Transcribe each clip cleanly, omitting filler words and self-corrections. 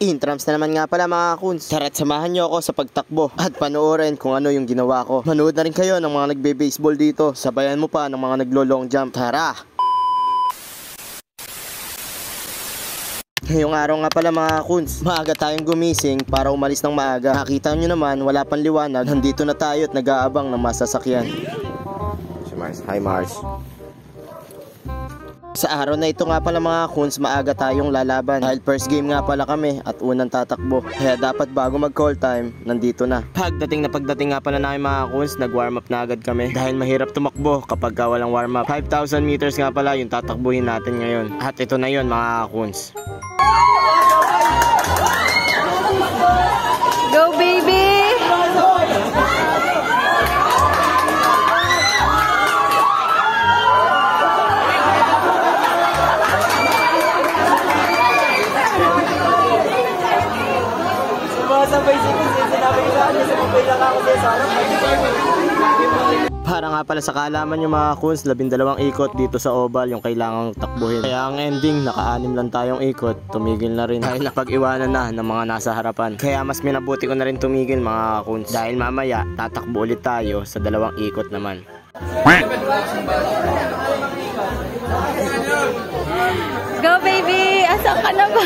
Intrams na naman nga pala mga kuns. Tara't samahan nyo ako sa pagtakbo at panoorin kung ano yung ginawa ko. Manood na rin kayo ng mga nagbe-baseball dito. Sabayan mo pa ng mga naglo-long jump. Tara! Ngayong araw nga pala mga kuns, maaga tayong gumising para umalis ng maaga. Nakita nyo naman, wala pang liwanag. Nandito na tayo at nag-aabang ng masasakyan. Si Mars. Hi Mars. Sa araw na ito nga pala mga kuns, maaga tayong lalaban dahil first game nga pala kami at unang tatakbo. Kaya dapat bago mag call time, nandito na. Pagdating nga pala namin mga kuns, nag warm up na agad kami dahil mahirap tumakbo kapag walang warm up. 5,000 meters nga pala yung tatakbuhin natin ngayon. At ito na yun mga kuns. Go baby! Para nga pala sa kaalaman yung mga kuns, 12 ikot dito sa oval yung kailangang takbuhin. Kaya ang ending, naka-6 lang tayong ikot, tumigil na rin dahil napag-iwanan na ng mga nasa harapan. Kaya mas minabuti ko na rin tumigil mga kuns dahil mamaya tatakbo ulit tayo sa 2 ikot naman. Go baby! Asan ka na ba?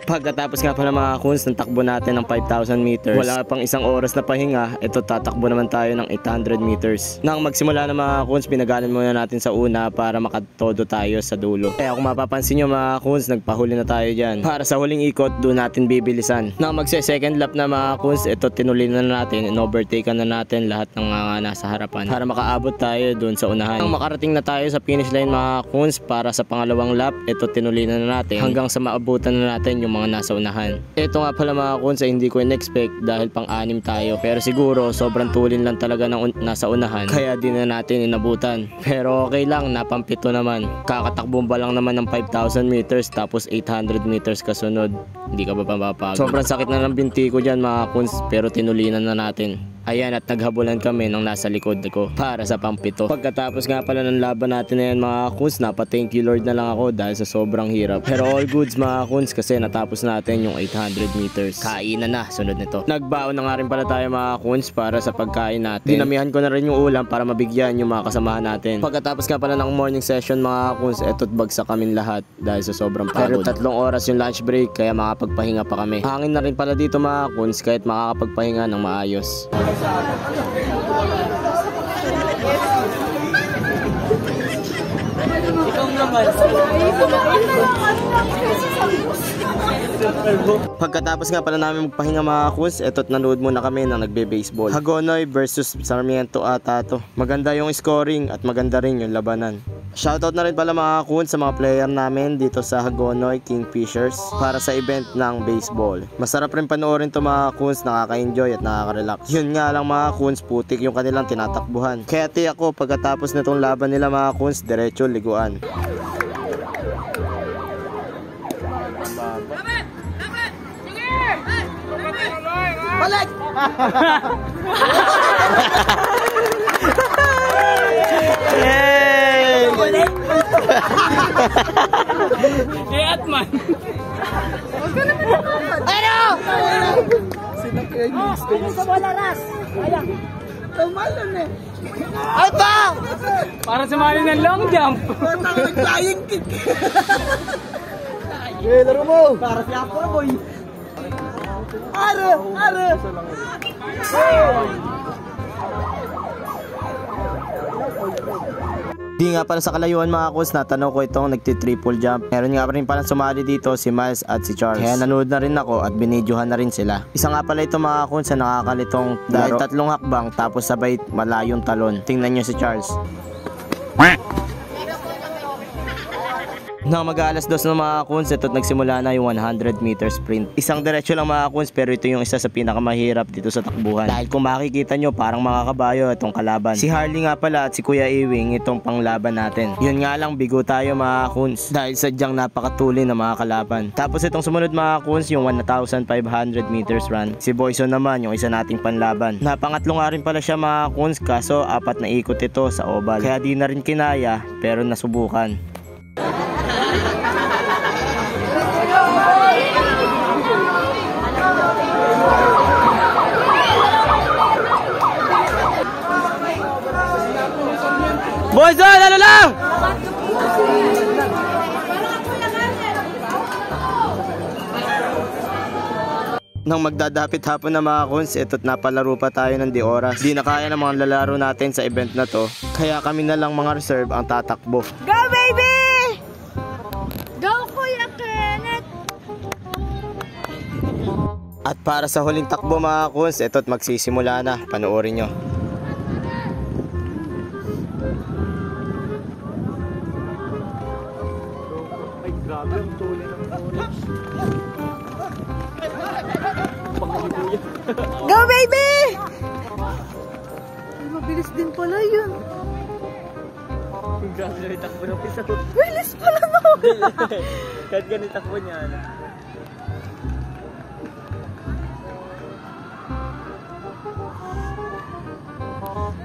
Pagkatapos nga pala mga kuns ng takbo natin ng 5,000 meters, wala pang isang oras na pahinga, ito tatakbo naman tayo ng 800 meters. Nang magsimula na mga kuns, pinagalan muna natin sa una para makatodo tayo sa dulo. Kaya kung mapapansin nyo mga kuns, nagpahuli na tayo dyan. Para sa huling ikot, doon natin bibilisan. Nang magse-second lap na mga kuns, ito tinuli na natin, in-overtake na natin lahat ng mga nasa harapan para makaabot tayo doon sa unahan. Nang makarating na tayo sa finish line mga kuns, para sa pangalawang lap, ito tinuli na natin hanggang sa maabutan na natin yung mga nasa unahan. Ito nga pala mga kuns ay hindi ko in-expect dahil pang-anim tayo. Pero siguro sobrang tulin lang talaga ng nasa unahan kaya di na natin inabutan. Pero okay lang, napampito naman. Kakatakbo ba lang naman ng 5,000 meters tapos 800 meters kasunod. Hindi ka ba mapapagod? Sobrang sakit na ng binti ko dyan mga kuns pero tinulinan na natin. Ayan at naghabulan kami ng nasa likod ko para sa pampito. Pagkatapos nga pala ng laban natin na yan mga kuns, napa-thank you Lord na lang ako dahil sa sobrang hirap. Pero all goods mga kuns kasi natapos natin yung 800 meters. Kainan na sunod nito. Nagbaon na nga rin pala tayo mga kuns para sa pagkain natin. Dinamihan ko na rin yung ulam para mabigyan yung mga kasamahan natin. Pagkatapos nga pala ng morning session mga kuns, eto't bagsak kami lahat dahil sa sobrang pagod. Pero 3 oras yung lunch break kaya makapagpahinga pa kami. Hangin na rin pala dito mga kuns kahit makakapagpahinga ng maayos. Pagkatapos nga pala namin magpahinga mga kuns, eto't nanood muna kami ng nagbe-baseball. Hagonoy versus Sarmiento ata to. Maganda yung scoring at maganda rin yung labanan. Shoutout na rin pala mga kuns sa mga player namin dito sa Hagonoy Kingfishers para sa event ng baseball. Masarap rin panoorin to mga kuns, nakaka-enjoy at nakaka-relax. Yun nga lang mga kuns, putik yung kanilang tinatakbuhan. Kaya tiyak ko pagkatapos nitong laban nila mga kuns, diretso liguan. Balik! Yay! Iat man! Huwag ka naman naman! Ano? Sinakyan yung space. Ano sa wala ras? Ayan. Tumalon eh. Ay ba? Para sumali ng long jump. Naglaying kick. Eh, laro mo. Para si Apo boy. Are! Are! Di nga pala sa kalayuan mga kuns, natanong ko itong nagti-triple jump. Meron nga rin pala sumali dito si Miles at si Charles. Kaya nanood na rin ako at binidyohan na rin sila. Isa nga pala ito mga kuns sa nakakalitong dahil 3 hakbang tapos sabay malayong talon. Tingnan nyo si Charles. Nang mag-aalas 2 ng mga kuns, ito't nagsimula na yung 100 meter sprint. Isang diretsyo lang mga kuns pero ito yung isa sa pinakamahirap dito sa takbuhan. Dahil kung makikita nyo parang mga kabayo itong kalaban. Si Harley nga pala at si Kuya Ewing itong panglaban natin. Yun nga lang bigo tayo mga kuns dahil sadyang napakatuli ng mga kalaban. Tapos itong sumunod mga kuns yung 1,500 meters run. Si Boyson naman yung isa nating panlaban. Napangatlo nga rin pala siya mga kuns kaso 4 na ikot ito sa oval. Kaya di na rin kinaya pero nasubukan. Boyson, ano lang? Nang magdadapit hapon na mga kuns, eto't napalaro pa tayo ng di oras. Di na kaya ng mga lalaro natin sa event na to, kaya kami na lang mga reserve ang tatakbo. Go, baby! Go, Kuya Kenneth! At para sa huling takbo mga kuns, eto't magsisimula na. Panoorin nyo. Ay, grabe ang tuloy ng oras. Go, baby! Ay, mabilis din pala yun. Grabe na itakbo ng isa. Bilis pala no! Kahit ganit takbo niya.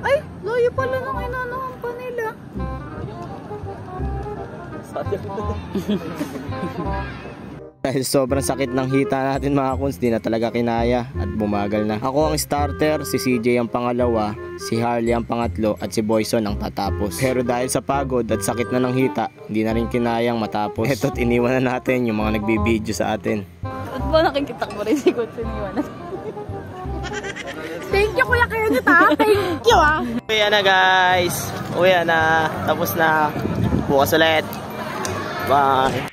Ay, layo pala nung inanahan pa nila. Dahil sobrang sakit ng hita natin mga kuns, di na talaga kinaya at bumagal na. Ako ang starter, si CJ ang pangalawa, si Harley ang pangatlo at si Boyson ang tatapos. Pero dahil sa pagod at sakit na ng hita, hindi na rin kinayang matapos. Eto't iniwan na natin yung mga nagbibideo sa atin. At ba nakikita mo rin si Kutsun iwanan? Thank you, Kuya Kenneth, ha? Thank you, ha? Uwi na guys, uwi na, tapos na, bukas ulit. Bye.